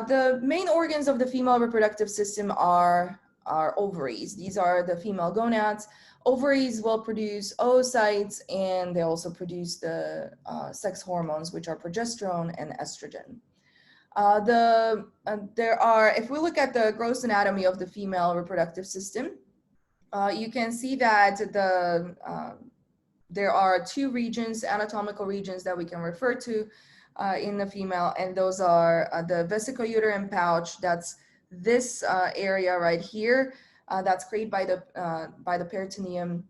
The main organs of the female reproductive system are ovaries. These are the female gonads. Ovaries will produce oocytes, and they also produce the sex hormones, which are progesterone and estrogen. If we look at the gross anatomy of the female reproductive system, you can see that there are two regions, anatomical regions, that we can refer to in the female, and those are the vesicouterine pouch. That's this area right here. That's created by the peritoneum,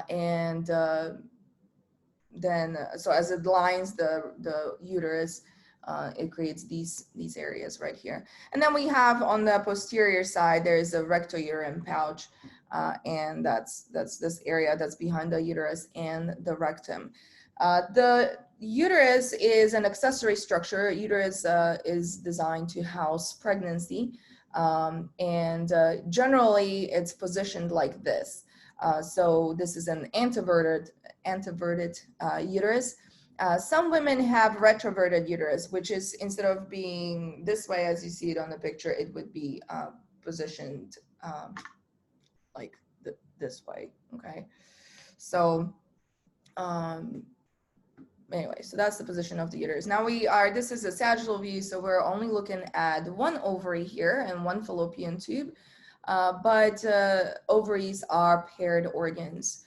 and then so as it lines the uterus, it creates these areas right here. And then we have on the posterior side, there is a rectouterine pouch, and that's this area that's behind the uterus and the rectum. The uterus is an accessory structure. Uterus is designed to house pregnancy, and generally it's positioned like this. So this is an anteverted uterus. Some women have retroverted uterus, which is, instead of being this way as you see it on the picture, it would be positioned like this way. Okay, so anyway, so that's the position of the uterus. Now this is a sagittal view, so we're only looking at one ovary here and one fallopian tube, but ovaries are paired organs.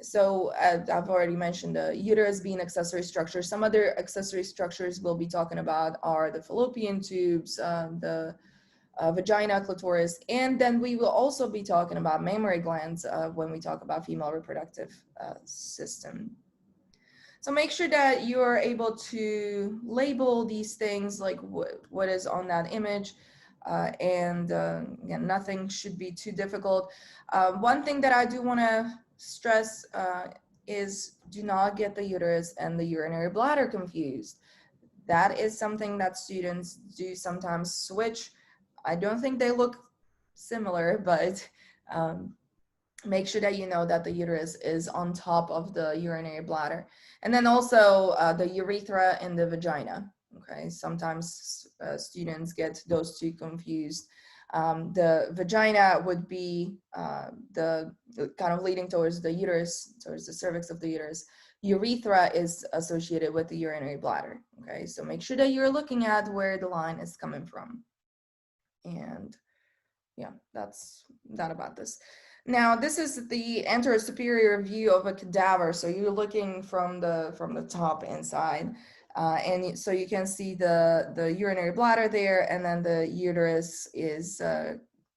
So I've already mentioned the uterus being accessory structure. Some other accessory structures we'll be talking about are the fallopian tubes, the vagina, clitoris, and then we will also be talking about mammary glands when we talk about female reproductive system. So make sure that you are able to label these things, like what is on that image, and again, nothing should be too difficult. One thing that I do want to stress is do not get the uterus and the urinary bladder confused. That is something that students do sometimes switch. I don't think they look similar, but make sure that you know that the uterus is on top of the urinary bladder. And then also the urethra and the vagina. Okay, sometimes students get those two confused. The vagina would be the kind of leading towards the uterus, towards the cervix of the uterus. Urethra is associated with the urinary bladder. Okay, so make sure that you're looking at where the line is coming from. And yeah, that's that about this. Now, this is the anterior superior view of a cadaver. So you're looking from the top inside. And so you can see the urinary bladder there, and then the uterus is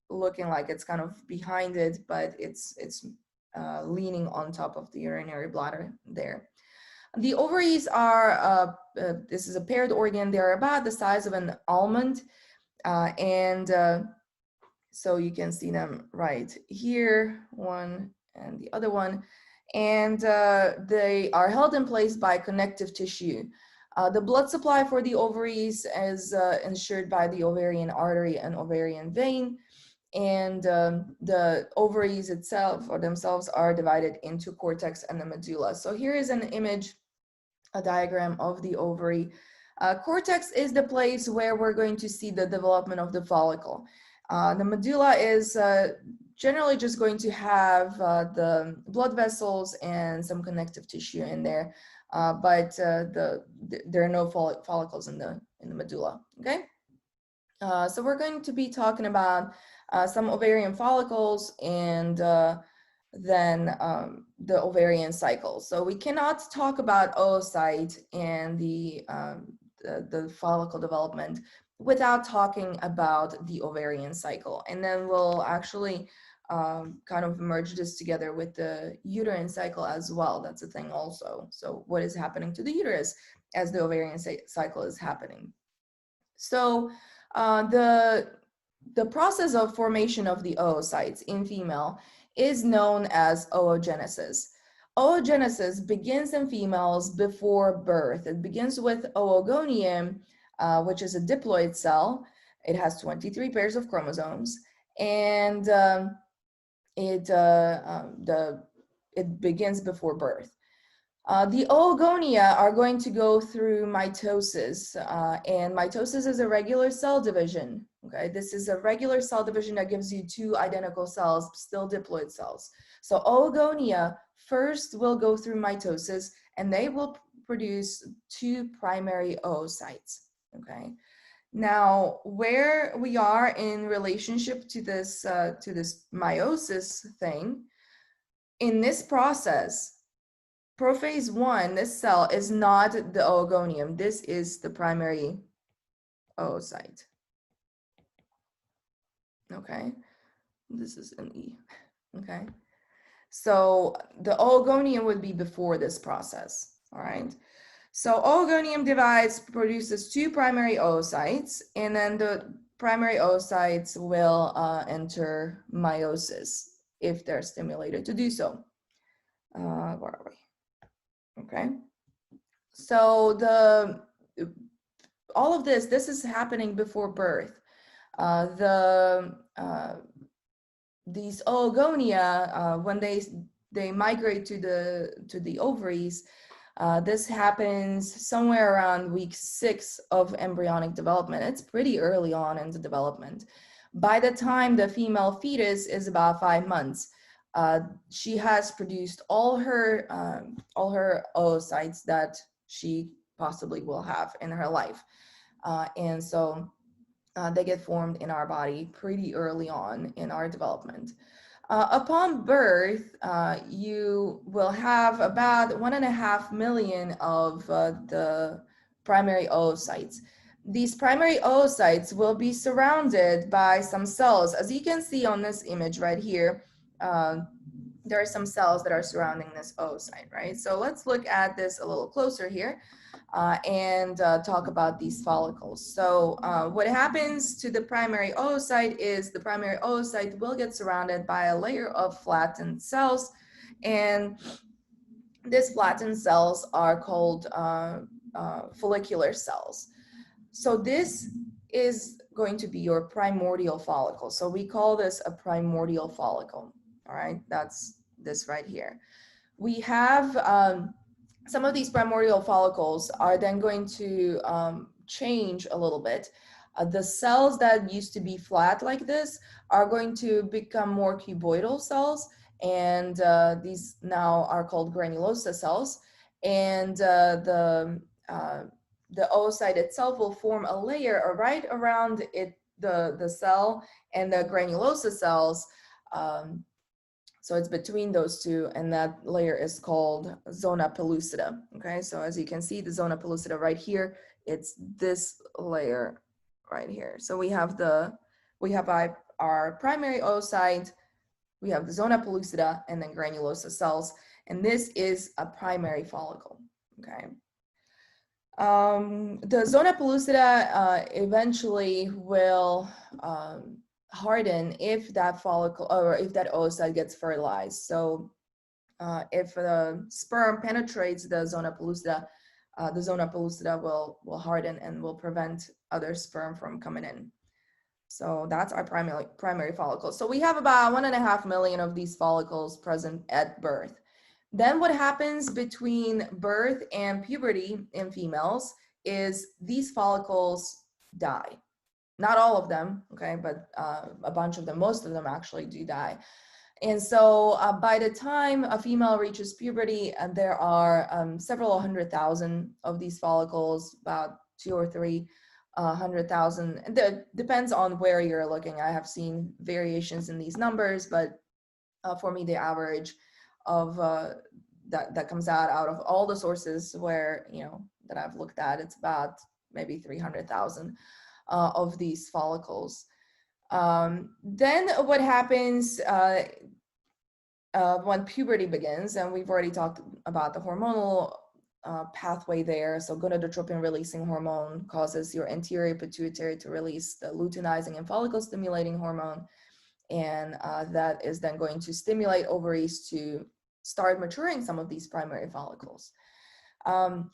looking like it's kind of behind it, but it's leaning on top of the urinary bladder there. The ovaries are, this is a paired organ. They're about the size of an almond, so you can see them right here, one and the other one, and they are held in place by connective tissue. The blood supply for the ovaries is ensured by the ovarian artery and ovarian vein, and the ovaries itself or themselves are divided into cortex and the medulla. So here is an image, a diagram of the ovary. Cortex is the place where we're going to see the development of the follicle. The medulla is generally just going to have the blood vessels and some connective tissue in there, but there are no follicles in the medulla. Okay, so we're going to be talking about some ovarian follicles and then the ovarian cycle. So we cannot talk about oocyte and the follicle development without talking about the ovarian cycle. And then we'll actually kind of merge this together with the uterine cycle as well. That's a thing also. So what is happening to the uterus as the ovarian cycle is happening? So the process of formation of the oocytes in female is known as oogenesis. Oogenesis begins in females before birth. It begins with oogonium, which is a diploid cell. It has 23 pairs of chromosomes, and it begins before birth. The oogonia are going to go through mitosis, and mitosis is a regular cell division. Okay, this is a regular cell division that gives you two identical cells, still diploid cells. So oogonia first will go through mitosis, and they will produce two primary oocytes. Okay, now where we are in relationship to this meiosis thing, in this process, prophase 1, this cell is not the oogonium. This is the primary oocyte. Okay, this is an E. Okay, so the oogonium would be before this process. All right, so oogonium divides, produces two primary oocytes, and then the primary oocytes will enter meiosis if they're stimulated to do so. Where are we? Okay, so all of this is happening before birth. These oogonia, when they migrate to the ovaries, this happens somewhere around week 6 of embryonic development. It's pretty early on in the development. By the time the female fetus is about 5 months, she has produced all her oocytes that she possibly will have in her life. And so they get formed in our body pretty early on in our development. Upon birth, you will have about 1.5 million of the primary oocytes. These primary oocytes will be surrounded by some cells. As you can see on this image right here, there are some cells that are surrounding this oocyte, right? So let's look at this a little closer here. And talk about these follicles. So what happens to the primary oocyte is the primary oocyte will get surrounded by a layer of flattened cells, and these flattened cells are called follicular cells. So this is going to be your primordial follicle. So we call this a primordial follicle. All right, that's this right here. We have some of these primordial follicles are then going to change a little bit. The cells that used to be flat like this are going to become more cuboidal cells, and these now are called granulosa cells. And the oocyte itself will form a layer right around it, the cell and the granulosa cells. So it's between those two, and that layer is called zona pellucida. Okay, so as you can see, the zona pellucida right here, it's this layer right here. So we have our primary oocyte, we have the zona pellucida, and then granulosa cells, and this is a primary follicle. Okay. The zona pellucida eventually will harden if that follicle or if that oocyte gets fertilized. So if the sperm penetrates the zona pellucida will harden and will prevent other sperm from coming in. So that's our primary follicle. So we have about 1.5 million of these follicles present at birth. Then what happens between birth and puberty in females is these follicles die. Not all of them, okay, but a bunch of them, most of them actually do die. And so by the time a female reaches puberty, there are several 100,000 of these follicles, about 2 or 300,000. That depends on where you're looking. I have seen variations in these numbers, but for me, the average of that comes out of all the sources where, that I've looked at, it's about maybe 300,000 of these follicles. Then what happens when puberty begins, and we've already talked about the hormonal pathway there. So gonadotropin releasing hormone causes your anterior pituitary to release the luteinizing and follicle stimulating hormone, and that is then going to stimulate ovaries to start maturing some of these primary follicles.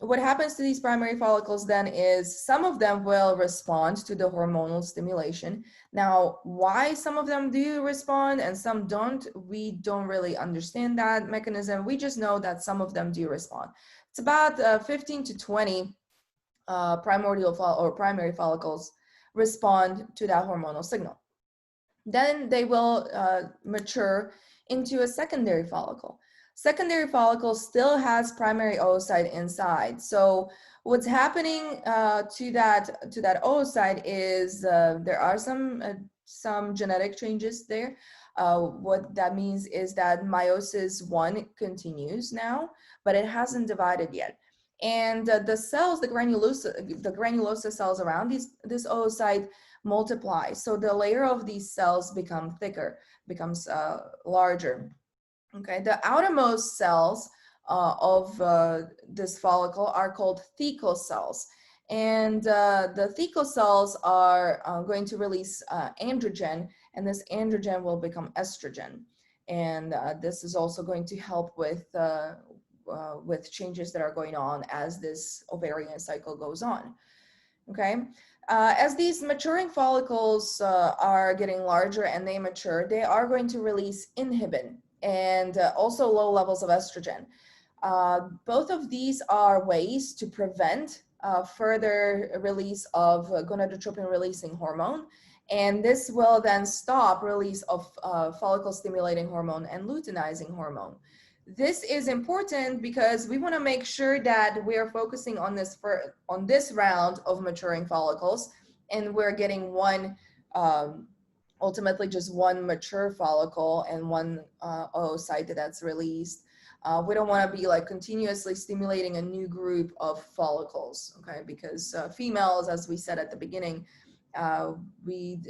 What happens to these primary follicles then is some of them will respond to the hormonal stimulation. Now, why some of them do respond and some don't, we don't really understand that mechanism. We just know that some of them do respond. It's about 15 to 20 primary follicles respond to that hormonal signal. Then they will mature into a secondary follicle. Secondary follicle still has primary oocyte inside. So what's happening to that oocyte is there are some genetic changes there. What that means is that meiosis 1 continues now, but it hasn't divided yet. And the cells, the granulosa cells around this oocyte multiply. So the layer of these cells becomes larger. Okay, the outermost cells of this follicle are called thecal cells. And the thecal cells are going to release androgen, and this androgen will become estrogen. And this is also going to help with changes that are going on as this ovarian cycle goes on. Okay, as these maturing follicles are getting larger and they mature, they are going to release inhibin and also low levels of estrogen. Both of these are ways to prevent further release of gonadotropin releasing hormone, and this will then stop release of follicle stimulating hormone and luteinizing hormone. This is important because we want to make sure that we are focusing on this round of maturing follicles, and we're getting one ultimately just one mature follicle and one oocyte that's released. We don't want to be like continuously stimulating a new group of follicles, okay? Because females, as we said at the beginning, we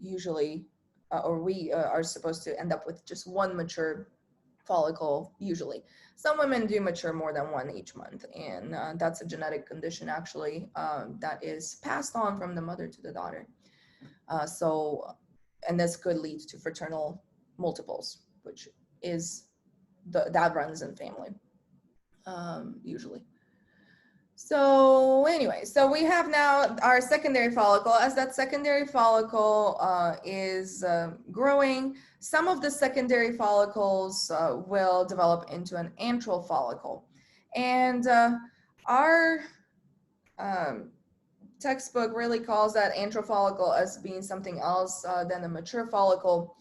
usually are supposed to end up with just one mature follicle usually. Some women do mature more than one each month, and that's a genetic condition actually that is passed on from the mother to the daughter. And this could lead to fraternal multiples, which is that runs in family usually. So anyway, so we have now our secondary follicle. As that secondary follicle is growing, some of the secondary follicles will develop into an antral follicle. And our textbook really calls that antral follicle as being something else than a mature follicle.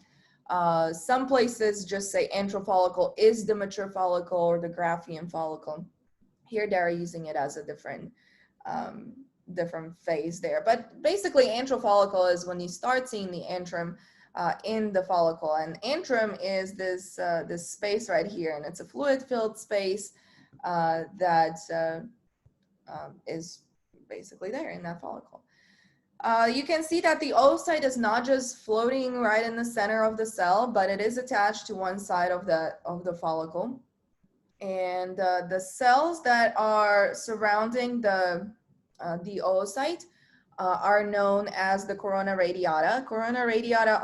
Some places just say antral follicle is the mature follicle or the Graafian follicle. Here they're using it as a different phase there. But basically antral follicle is when you start seeing the antrum in the follicle. And antrum is this space right here, and it's a fluid-filled space that is basically there in that follicle. You can see that the oocyte is not just floating right in the center of the cell, but it is attached to one side of the follicle. And the cells that are surrounding the oocyte are known as the corona radiata. Corona radiata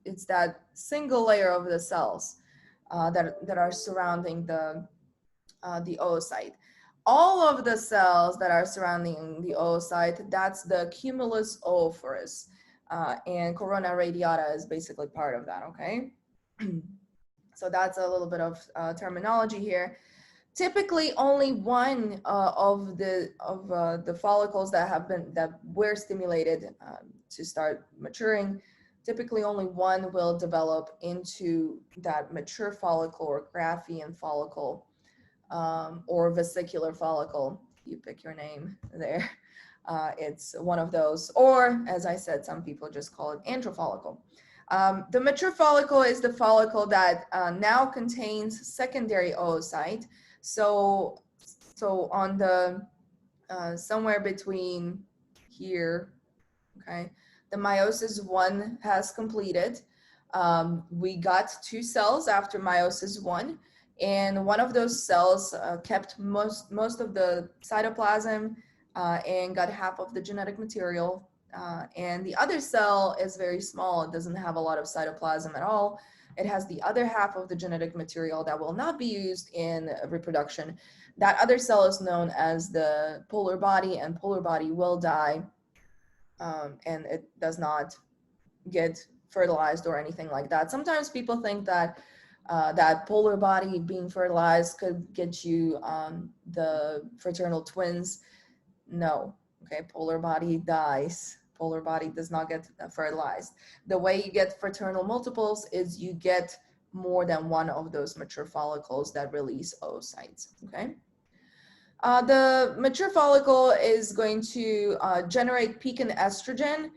it's that single layer of the cells that are surrounding the oocyte. All of the cells that are surrounding the oocyte, that's the cumulus oophorus, and corona radiata is basically part of that, okay? So that's a little bit of terminology here. Typically, only one of the follicles that were stimulated to start maturing, typically only one will develop into that mature follicle or Graafian follicle, or vesicular follicle. You pick your name there. It's one of those, or as I said, some people just call it antral follicle. The mature follicle is the follicle that now contains secondary oocyte. So on the somewhere between here, okay, the meiosis 1 has completed. We got 2 cells after meiosis 1, and one of those cells kept most of the cytoplasm and got half of the genetic material. And the other cell is very small. It doesn't have a lot of cytoplasm at all. it has the other half of the genetic material that will not be used in reproduction. That other cell is known as the polar body, and polar body will die, and it does not get fertilized or anything like that. Sometimes people think that that polar body being fertilized could get you the fraternal twins. No, okay, polar body dies. Polar body does not get fertilized. The way you get fraternal multiples is you get more than one of those mature follicles that release oocytes, okay? The mature follicle is going to generate peak in estrogen,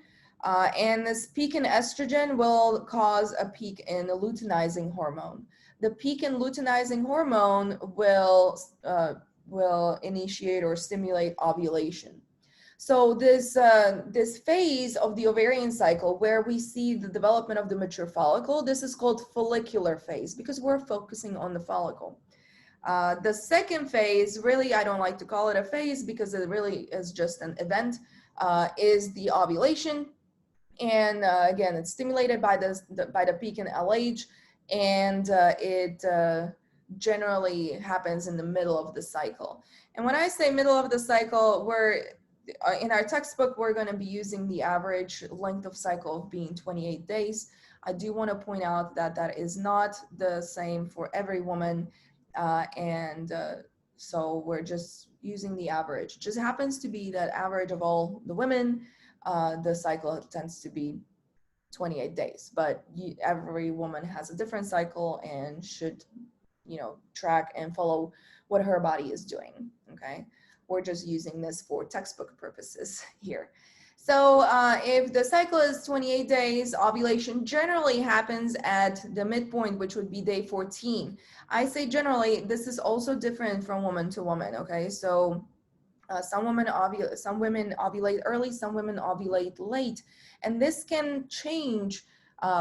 and this peak in estrogen will cause a peak in luteinizing hormone. The peak in luteinizing hormone will initiate or stimulate ovulation. So this phase of the ovarian cycle where we see the development of the mature follicle, this is called follicular phase because we're focusing on the follicle. The second phase, really, I don't like to call it a phase because it really is just an event, is the ovulation. And again, it's stimulated by the peak in LH, and it generally happens in the middle of the cycle. And when I say middle of the cycle, in our textbook, we're going to be using the average length of cycle of being 28 days. I do want to point out that that is not the same for every woman. So we're just using the average. It just happens to be that average of all the women, the cycle tends to be 28 days, but every woman has a different cycle and should, track and follow what her body is doing, okay? We're just using this for textbook purposes here. So if the cycle is 28 days, ovulation generally happens at the midpoint, which would be day 14. I say generally, this is also different from woman to woman, okay? So some women ovulate early, some women ovulate late, and this can change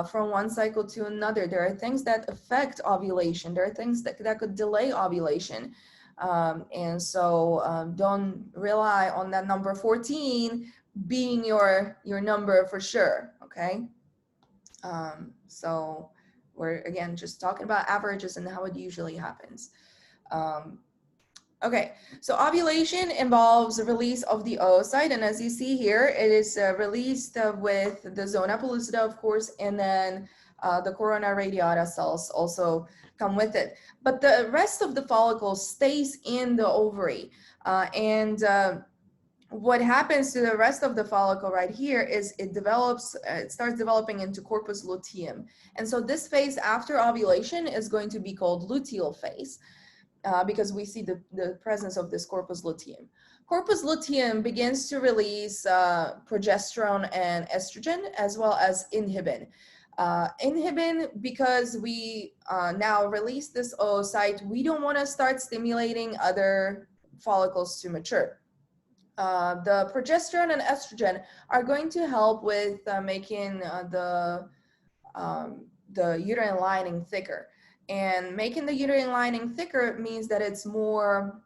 from one cycle to another. There are things that affect ovulation. There are things that could delay ovulation. And so don't rely on that number 14 being your number for sure, okay? So we're, again, just talking about averages and how it usually happens. Okay, so ovulation involves the release of the oocyte, and as you see here, it is released with the zona pellucida, of course, and then the corona radiata cells also come with it. But the rest of the follicle stays in the ovary, what happens to the rest of the follicle right here is it starts developing into corpus luteum. And so this phase after ovulation is going to be called luteal phase. Because we see the presence of this corpus luteum. Corpus luteum begins to release progesterone and estrogen, as well as inhibin. Inhibin, because we now release this oocyte, we don't want to start stimulating other follicles to mature. The progesterone and estrogen are going to help with making the uterine lining thicker. And making the uterine lining thicker means that it's more,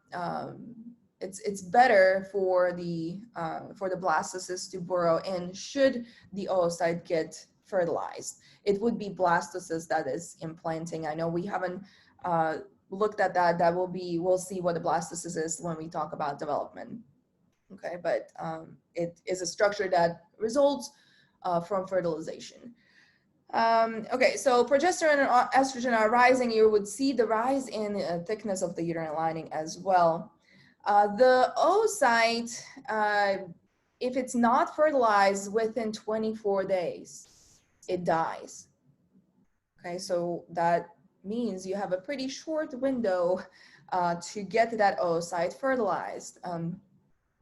it's better for the blastocyst to burrow in should the oocyte get fertilized. It would be blastocyst that is implanting. I know we haven't looked at that. We'll see what the blastocyst is when we talk about development. Okay, but it is a structure that results from fertilization. Okay, so progesterone and estrogen are rising. You would see the rise in thickness of the uterine lining as well. The oocyte, if it's not fertilized within 24 days, it dies. Okay, so that means you have a pretty short window to get that oocyte fertilized.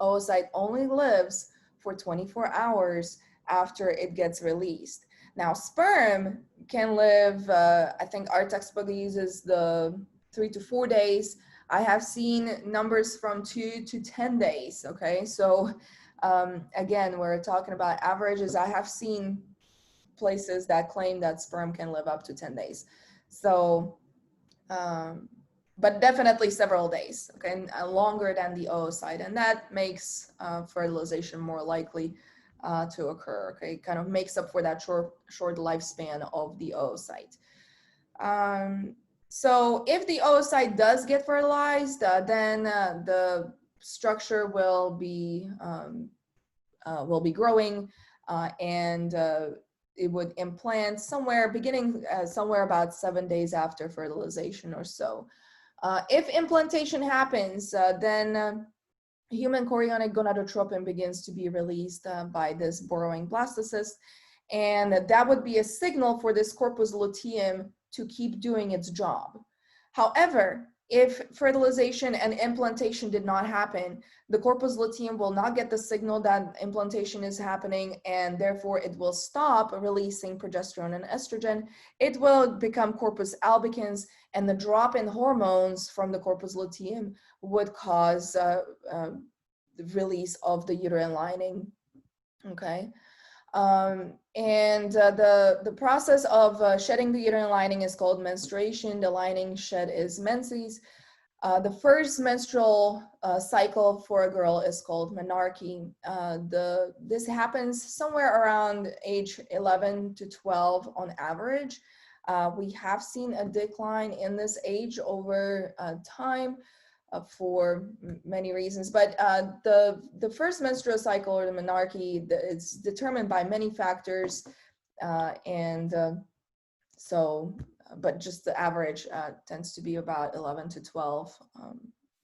Oocyte only lives for 24 hours after it gets released. Now, sperm can live, I think our textbook uses the 3 to 4 days. I have seen numbers from 2 to 10 days, okay? So again, we're talking about averages. I have seen places that claim that sperm can live up to 10 days. So, but definitely several days, okay? And longer than the oocyte, and that makes fertilization more likely to occur, okay? Kind of makes up for that short lifespan of the oocyte. So if the oocyte does get fertilized, then the structure will be growing, and it would implant somewhere beginning somewhere about 7 days after fertilization or so. If implantation happens, then human chorionic gonadotropin begins to be released by this burrowing blastocyst, and that would be a signal for this corpus luteum to keep doing its job. However, if fertilization and implantation did not happen, the corpus luteum will not get the signal that implantation is happening, and therefore it will stop releasing progesterone and estrogen. It will become corpus albicans, and the drop in hormones from the corpus luteum would cause the release of the uterine lining. Okay. The process of shedding the uterine lining is called menstruation. The lining shed is menses. The first menstrual cycle for a girl is called menarche. This happens somewhere around age 11 to 12 on average. We have seen a decline in this age over time for many reasons, but the first menstrual cycle, or the menarche, it's determined by many factors, but just the average tends to be about 11 to 12.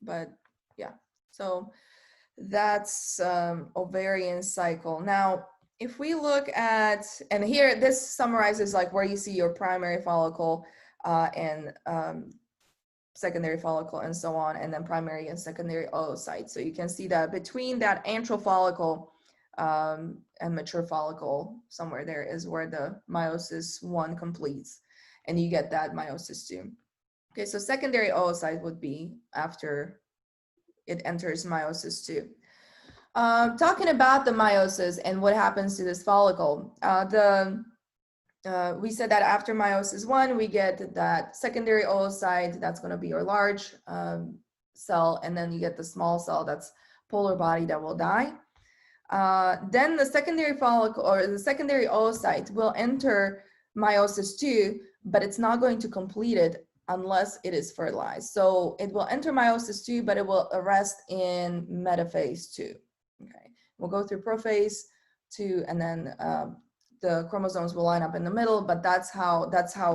But yeah, so that's ovarian cycle. Now, if we look at, and here this summarizes like where you see your primary follicle and secondary follicle and so on, and then primary and secondary oocytes. So you can see that between that antral follicle and mature follicle, somewhere there is where the meiosis 1 completes, and you get that meiosis 2. Okay, so secondary oocyte would be after it enters meiosis 2. Talking about the meiosis and what happens to this follicle, we said that after meiosis 1, we get that secondary oocyte, that's going to be your large cell, and then you get the small cell, that's polar body, that will die. Then the secondary follicle, or the secondary oocyte, will enter meiosis 2, but it's not going to complete it unless it is fertilized. So it will enter meiosis 2, but it will arrest in metaphase 2. Okay, we'll go through prophase 2, and then the chromosomes will line up in the middle, but that's how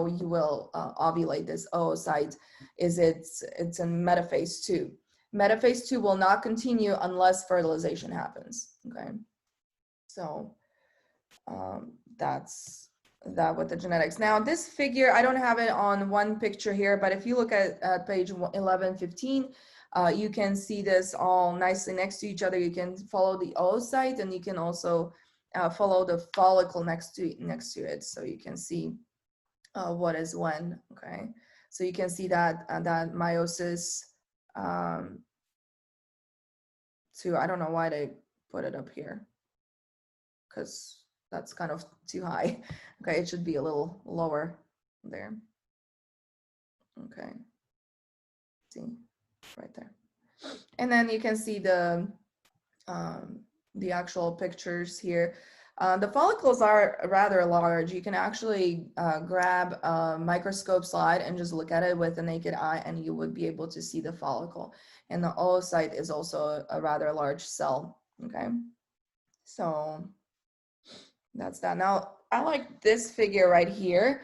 you will ovulate this oocyte. It's in metaphase 2. Metaphase 2 will not continue unless fertilization happens. Okay, so that's that with the genetics. Now this figure, I don't have it on one picture here, but if you look at page 1115, you can see this all nicely next to each other. You can follow the oocyte, and you can also follow the follicle next to it, so you can see what is when. Okay, so you can see that that meiosis 2. I don't know why they put it up here, because that's kind of too high. Okay, it should be a little lower there. Okay, see right there, and then you can see the actual pictures here. The follicles are rather large. You can actually grab a microscope slide and just look at it with the naked eye, and you would be able to see the follicle. And the oocyte is also a rather large cell. Okay, so that's that. Now, I like this figure right here.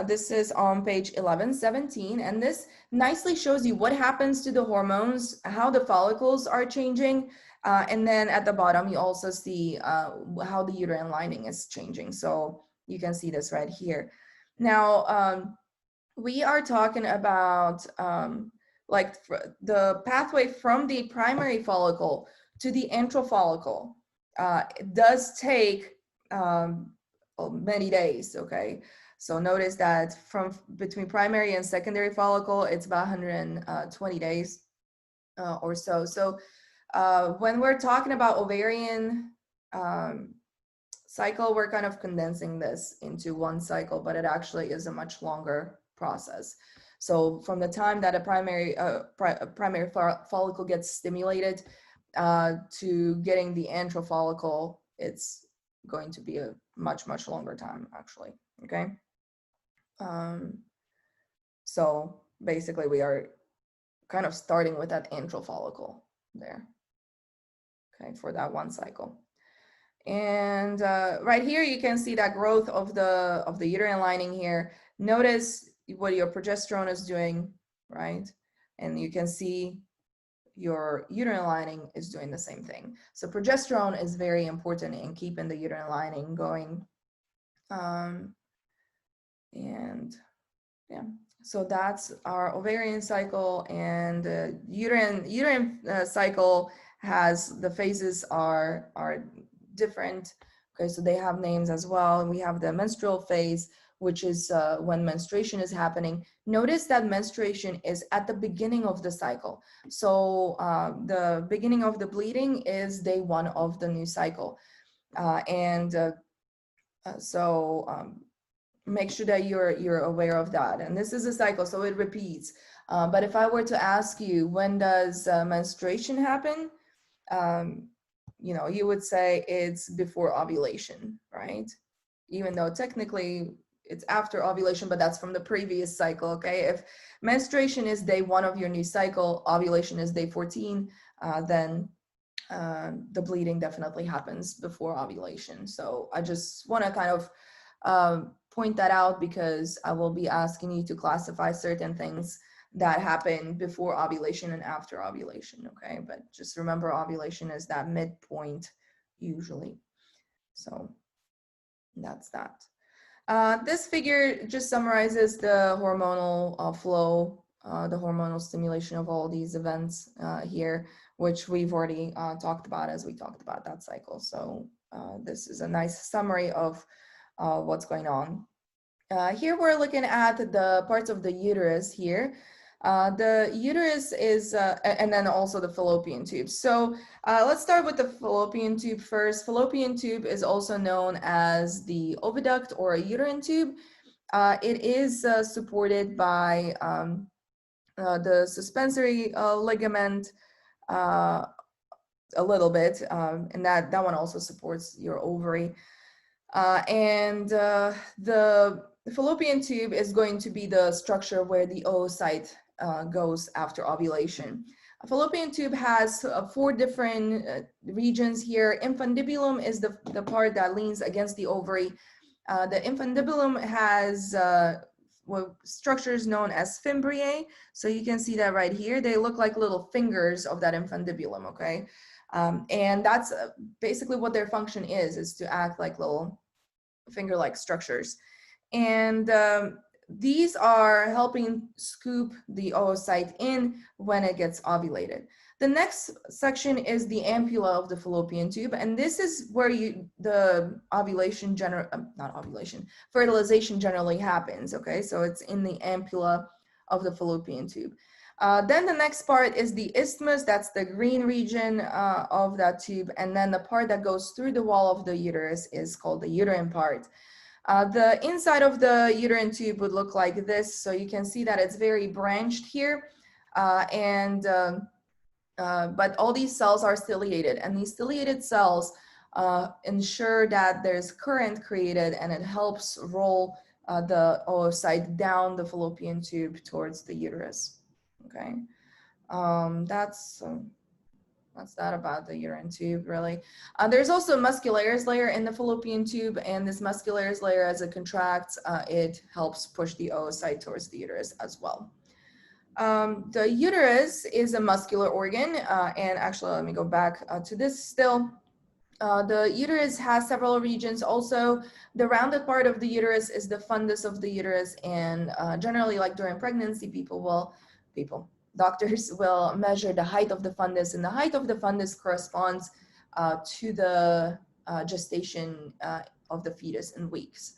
This is on page 1117, and this nicely shows you what happens to the hormones, how the follicles are changing, and then at the bottom you also see how the uterine lining is changing. So you can see this right here. Now, we are talking about like the pathway from the primary follicle to the antral follicle. It does take many days. Okay, so notice that from between primary and secondary follicle, it's about 120 days or so. So when we're talking about ovarian cycle, we're kind of condensing this into one cycle, but it actually is a much longer process. So from the time that a primary follicle gets stimulated to getting the antral follicle, it's going to be a much longer time, actually. Okay. So basically we are kind of starting with that antral follicle there, okay, for that one cycle. And right here, you can see that growth of the uterine lining here. Notice what your progesterone is doing, right? And you can see your uterine lining is doing the same thing. So progesterone is very important in keeping the uterine lining going. And yeah, so that's our ovarian cycle, and uterine cycle has the phases are different. Okay, so they have names as well. We have the menstrual phase, which is when menstruation is happening. Notice that menstruation is at the beginning of the cycle. So the beginning of the bleeding is day 1 of the new cycle. Make sure that you're aware of that. And this is a cycle, so it repeats. But if I were to ask you, when does menstruation happen? You know, you would say it's before ovulation, right? Even though technically it's after ovulation, but that's from the previous cycle, okay? If menstruation is day 1 of your new cycle, ovulation is day 14, then the bleeding definitely happens before ovulation. So I just want to kind of point that out, because I will be asking you to classify certain things that happen before ovulation and after ovulation, okay? But just remember, ovulation is that midpoint usually. So that's that. This figure just summarizes the hormonal flow, the hormonal stimulation of all these events here, which we've already talked about as we talked about that cycle. So this is a nice summary of what's going on. Here we're looking at the parts of the uterus here. The uterus is, and then also the fallopian tube. So let's start with the fallopian tube first. Fallopian tube is also known as the oviduct or a uterine tube. It is supported by the suspensory ligament a little bit, and that one also supports your ovary. The fallopian tube is going to be the structure where the oocyte goes after ovulation. A fallopian tube has 4 different regions here. Infundibulum is the part that leans against the ovary. The infundibulum has structures known as fimbriae. So you can see that right here. They look like little fingers of that infundibulum, okay? And that's basically what their function is to act like little finger-like structures. And these are helping scoop the oocyte in when it gets ovulated. The next section is the ampulla of the fallopian tube, and this is where the fertilization generally happens, okay? So it's in the ampulla of the fallopian tube. Then the next part is the isthmus, that's the green region of that tube, and then the part that goes through the wall of the uterus is called the uterine part. The inside of the uterine tube would look like this, so you can see that it's very branched here, but all these cells are ciliated, and these ciliated cells ensure that there's current created, and it helps roll the oocyte down the fallopian tube towards the uterus. Okay, that's that about the uterine tube, really. There's also a muscularis layer in the fallopian tube, and this muscularis layer, as it contracts, it helps push the oocyte towards the uterus as well. The uterus is a muscular organ, and actually, let me go back to this still. The uterus has several regions. Also, the rounded part of the uterus is the fundus of the uterus, and generally, like during pregnancy, doctors will measure the height of the fundus, and the height of the fundus corresponds to the gestation of the fetus in weeks.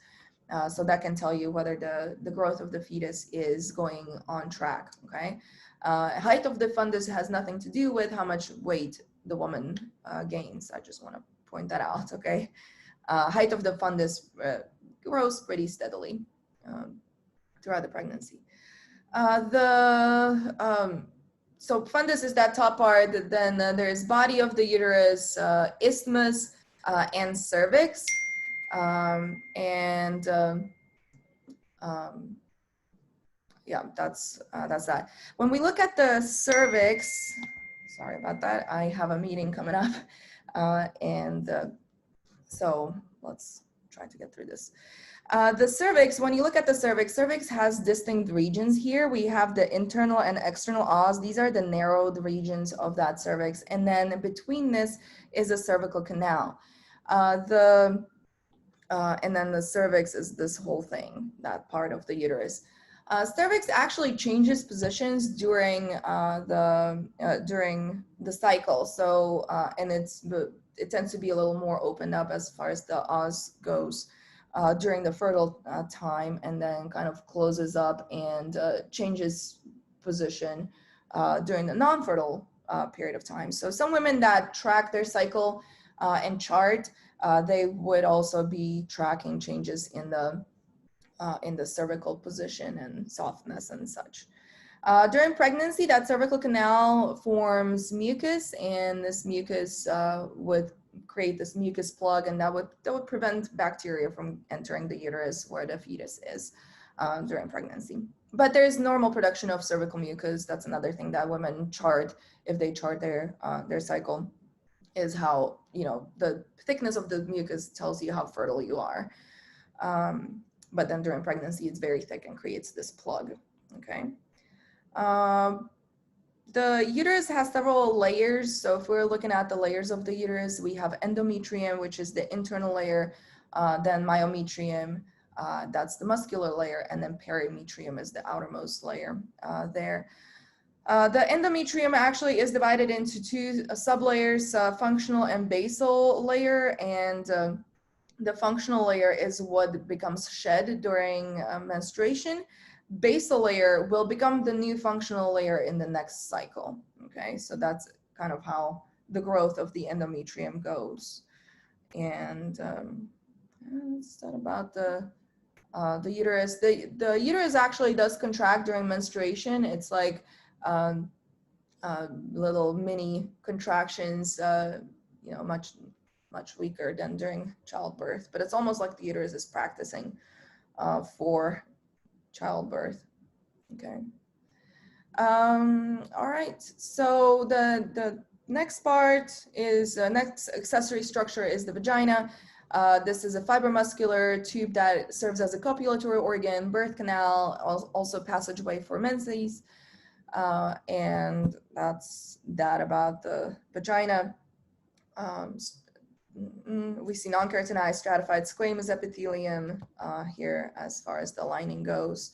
So that can tell you whether the growth of the fetus is going on track, okay? Height of the fundus has nothing to do with how much weight the woman gains. I just want to point that out, okay? Height of the fundus grows pretty steadily throughout the pregnancy. So fundus is that top part, then there's body of the uterus, isthmus, and cervix. yeah, that's that. When we look at the cervix, sorry about that, I have a meeting coming up, so let's try to get through this. The cervix, when you look at the cervix, cervix has distinct regions here. We have the internal and external os. These are the narrowed regions of that cervix. And then between this is a cervical canal. And then the cervix is this whole thing, that part of the uterus. Cervix actually changes positions during the cycle. So and it tends to be a little more opened up as far as the os goes during the fertile time, and then kind of closes up and changes position during the non-fertile period of time. So some women that track their cycle and chart, they would also be tracking changes in the cervical position and softness and such. During pregnancy, that cervical canal forms mucus, and this mucus would create this mucus plug, and that would prevent bacteria from entering the uterus where the fetus is during pregnancy. But there's normal production of cervical mucus. That's another thing that women chart if they chart their cycle, is how, the thickness of the mucus tells you how fertile you are. But then during pregnancy, it's very thick and creates this plug, okay? The uterus has several layers. So if we're looking at the layers of the uterus, we have endometrium, which is the internal layer, then myometrium, that's the muscular layer, and then perimetrium is the outermost layer there. The endometrium actually is divided into two sublayers, functional and basal layer, and the functional layer is what becomes shed during menstruation. Basal layer will become the new functional layer in the next cycle. Okay, so that's kind of how the growth of the endometrium goes. And is that about the uterus? The uterus actually does contract during menstruation. It's like little mini contractions, much weaker than during childbirth, but it's almost like the uterus is practicing for childbirth. Okay. All right. So the next part is next accessory structure is the vagina. This is a fibromuscular tube that serves as a copulatory organ, birth canal, also passageway for menses. And that's that about the vagina. We see non-keratinized stratified squamous epithelium here as far as the lining goes.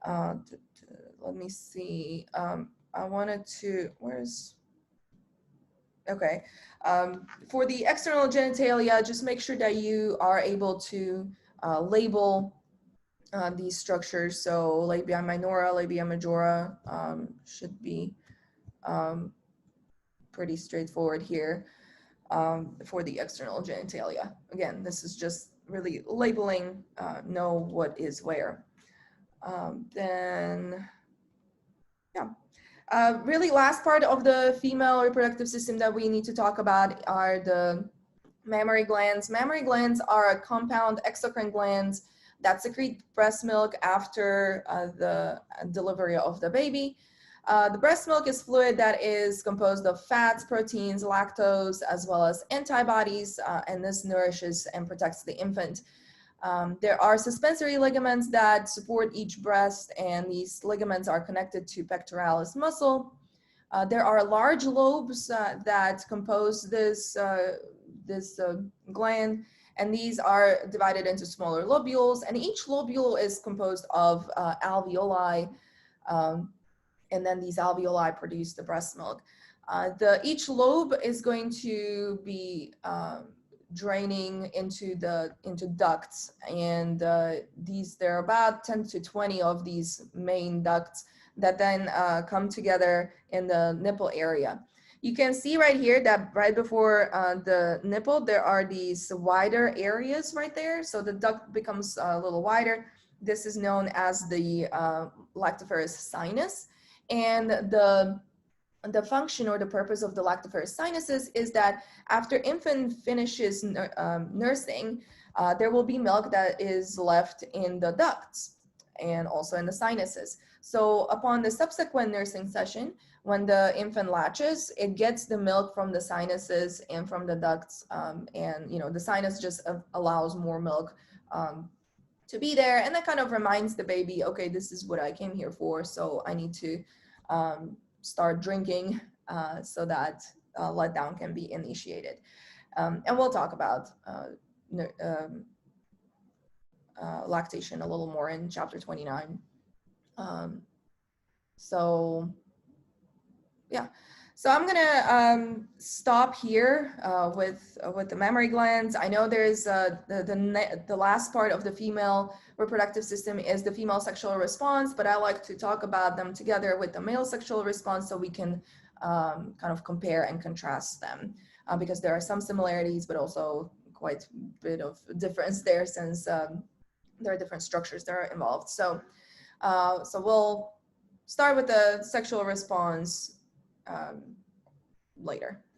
Let me see. I wanted to, okay. For the external genitalia, just make sure that you are able to label these structures. So labia minora, labia majora should be pretty straightforward here for the external genitalia. Again, this is just really labeling, know what is where. Then, yeah. Really last part of the female reproductive system that we need to talk about are the mammary glands. Mammary glands are a compound exocrine glands that secrete breast milk after the delivery of the baby. The breast milk is fluid that is composed of fats, proteins, lactose, as well as antibodies, and this nourishes and protects the infant. There are suspensory ligaments that support each breast, and these ligaments are connected to pectoralis muscle. There are large lobes that compose this gland, and these are divided into smaller lobules, and each lobule is composed of alveoli, and then these alveoli produce the breast milk. Each lobe is going to be draining into ducts, and there are about 10 to 20 of these main ducts that then come together in the nipple area. You can see right here that right before the nipple, there are these wider areas right there. So the duct becomes a little wider. This is known as the lactiferous sinus. And the function or the purpose of the lactiferous sinuses is that after infant finishes nursing, there will be milk that is left in the ducts. and also in the sinuses. So upon the subsequent nursing session, when the infant latches, it gets the milk from the sinuses and from the ducts, and the sinus just allows more milk to be there, and that kind of reminds the baby, okay, this is what I came here for, so I need to start drinking so that letdown can be initiated. And we'll talk about lactation a little more in chapter 29. So yeah, so I'm gonna stop here with the mammary glands. I know there's the last part of the female reproductive system is the female sexual response, but I like to talk about them together with the male sexual response so we can kind of compare and contrast them because there are some similarities, but also quite a bit of difference there since there are different structures that are involved. So we'll start with the sexual response later.